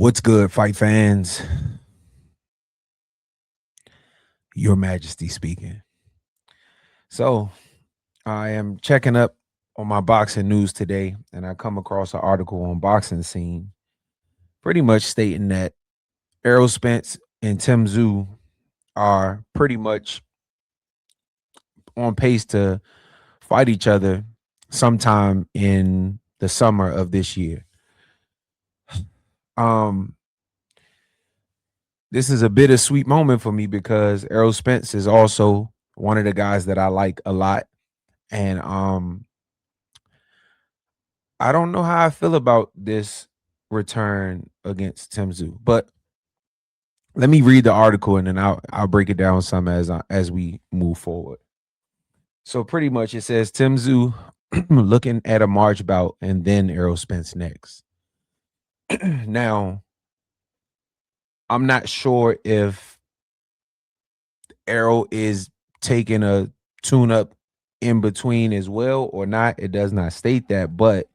What's good, fight fans? Your Majesty speaking. So, I am checking up on my boxing news today, and I come across an article on Boxing Scene, pretty much stating that Errol Spence and Tim Tszyu are pretty much on pace to fight each other sometime in the summer of this year. Um, this is a bittersweet moment for me because Errol Spence is also one of the guys that I like a lot. And I don't know how I feel about this return against Tim Tszyu, but let me read the article and then I'll break it down some as we move forward. So pretty much it says Tim Tszyu looking at a March bout and then Errol Spence next. Now, I'm not sure if Errol is taking a tune up in between as well or not. It does not state that, but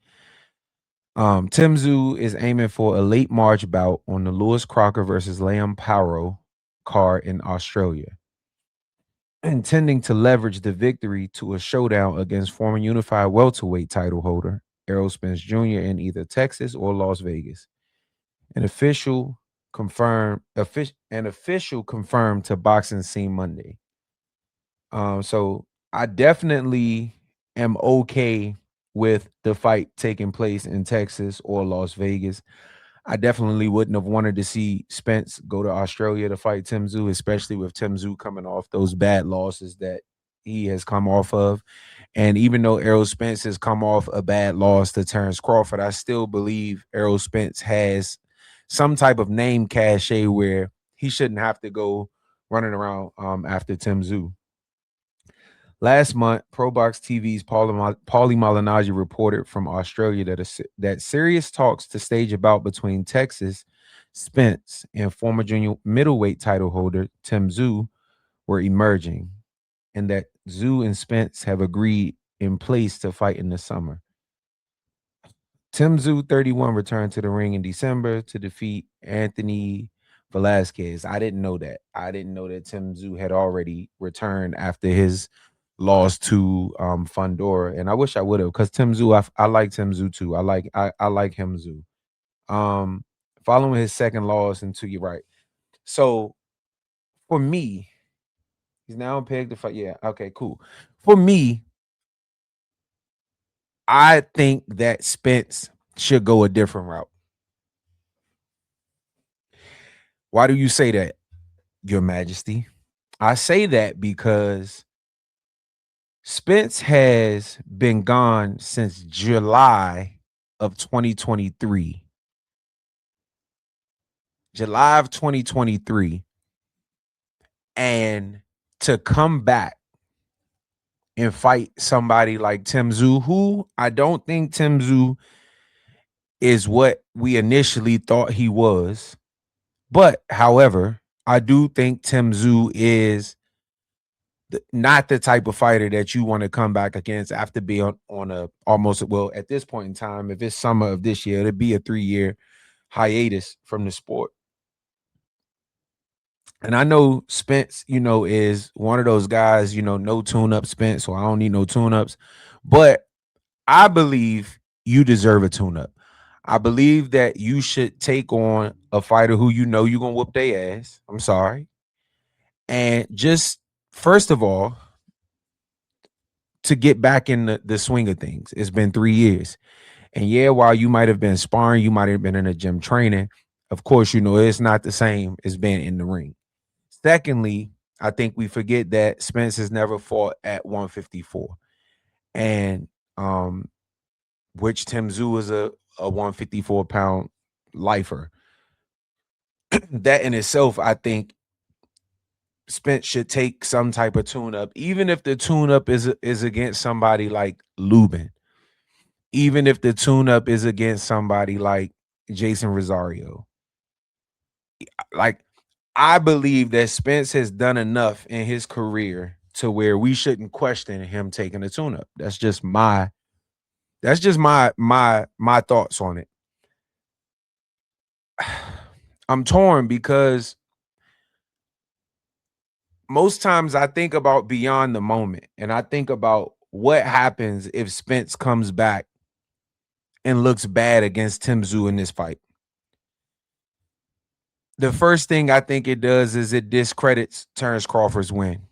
Tim Tszyu is aiming for a late March bout on the Lewis Crocker versus Liam Paro card in Australia, intending to leverage the victory to a showdown against former unified welterweight title holder Errol Spence Jr. in either Texas or Las Vegas. An official confirmed to Boxing Scene Monday. So I definitely am okay with the fight taking place in Texas or Las Vegas. I definitely wouldn't have wanted to see Spence go to Australia to fight Tim Tszyu, especially with Tim Tszyu coming off those bad losses that he has come off of. And even though Errol Spence has come off a bad loss to Terrence Crawford, I still believe Errol Spence has some type of name cachet where he shouldn't have to go running around after Tim Tszyu. Last month, ProBox TV's Paulie Malignaggi reported from Australia that serious talks to stage a bout between Texas Spence and former junior middleweight title holder Tim Tszyu were emerging, and that Tszyu and Spence have agreed in place to fight in the summer. Tim Tszyu, 31, returned to the ring in December to defeat Anthony Velasquez. I didn't know that. I didn't know that Tim Tszyu had already returned after his lost to Fundora, and I wish I would have, because Tim Tszyu, I like Tim Tszyu too. I like him Tszyu. Following his second loss into you right. So for me, he's now pegged to fight. Yeah, okay, cool. For me, I think that Spence should go a different route. Why do you say that, Your Majesty? I say that because Spence has been gone since July of 2023. July of 2023. And to come back and fight somebody like Tim Tszyu, who I don't think Tim Tszyu is what we initially thought he was. But, however, I do think Tim Tszyu is not the type of fighter that you want to come back against after being on a almost, well, at this point in time, if it's summer of this year, it'd be a 3-year hiatus from the sport. And I know Spence, is one of those guys, no tune-up Spence, so I don't need no tune-ups. But I believe you deserve a tune-up. I believe that you should take on a fighter who you're going to whoop their ass. I'm sorry. And just, first of all, to get back in the swing of things. It's been 3 years. And yeah, while you might have been sparring, you might have been in a gym training, of course, it's not the same as being in the ring. Secondly, I think we forget that Spence has never fought at 154. And which Tim Tszyu is a 154-pound lifer. That in itself, I think Spence should take some type of tune-up, even if the tune-up is against somebody like Lubin, even if the tune-up is against somebody like Jason Rosario. Like, I believe that Spence has done enough in his career to where we shouldn't question him taking a tune-up. That's just my thoughts on it. I'm torn because most times I think about beyond the moment, and I think about what happens if Spence comes back and looks bad against Tim Tszyu in this fight. The first thing I think it does is it discredits Terrence Crawford's win.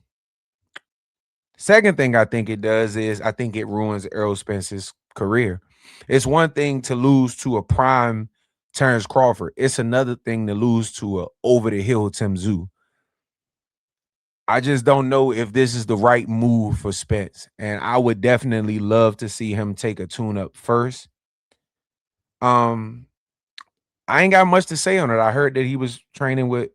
Second thing I think it does is I think it ruins Errol Spence's career. It's one thing to lose to a prime Terrence Crawford. It's another thing to lose to a over the hill Tim Tszyu. I just don't know if this is the right move for Spence. And I would definitely love to see him take a tune-up first. I ain't got much to say on it. I heard that he was training with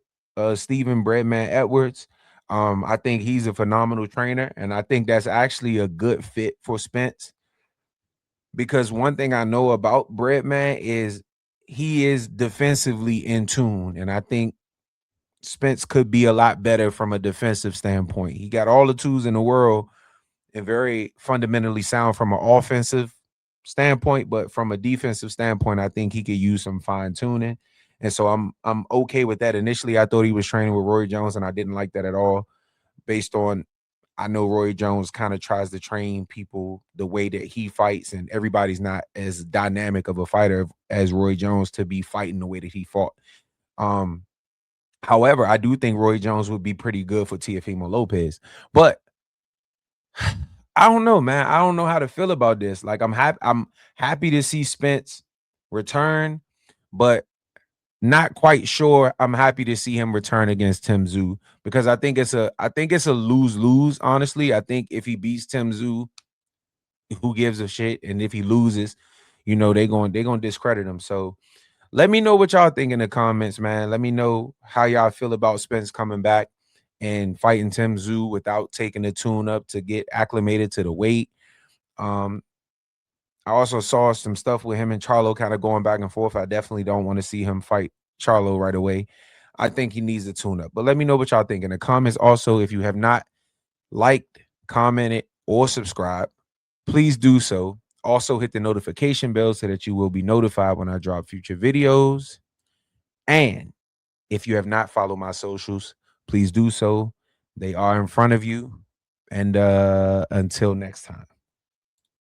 Stephen Breadman Edwards. I think he's a phenomenal trainer, and I think that's actually a good fit for Spence. Because one thing I know about Breadman is he is defensively in tune, and I think Spence could be a lot better from a defensive standpoint. He got all the tools in the world and very fundamentally sound from an offensive standpoint, but from a defensive standpoint, I think he could use some fine tuning. And so I'm okay with that. Initially, I thought he was training with Roy Jones, and I didn't like that at all, based on I know Roy Jones kind of tries to train people the way that he fights, and everybody's not as dynamic of a fighter as Roy Jones to be fighting the way that he fought. However, I do think Roy Jones would be pretty good for Teofimo Lopez, but I don't know, man. I don't know how to feel about this. Like I'm happy to see Spence return, but not quite sure I'm happy to see him return against Tim Tszyu, because I think it's a lose-lose, honestly. I think if he beats Tim Tszyu, who gives a shit? And if he loses, you know, they're going to discredit him. So let me know what y'all think in the comments, man. Let me know how y'all feel about Spence coming back and fighting Tim Tszyu without taking the tune up to get acclimated to the weight. I also saw some stuff with him and Charlo kind of going back and forth. I definitely don't want to see him fight Charlo right away. I think he needs a tune up. But let me know what y'all think in the comments. Also, if you have not liked, commented, or subscribed, please do so. Also, hit the notification bell so that you will be notified when I drop future videos. And if you have not followed my socials, please do so. They are in front of you. And until next time.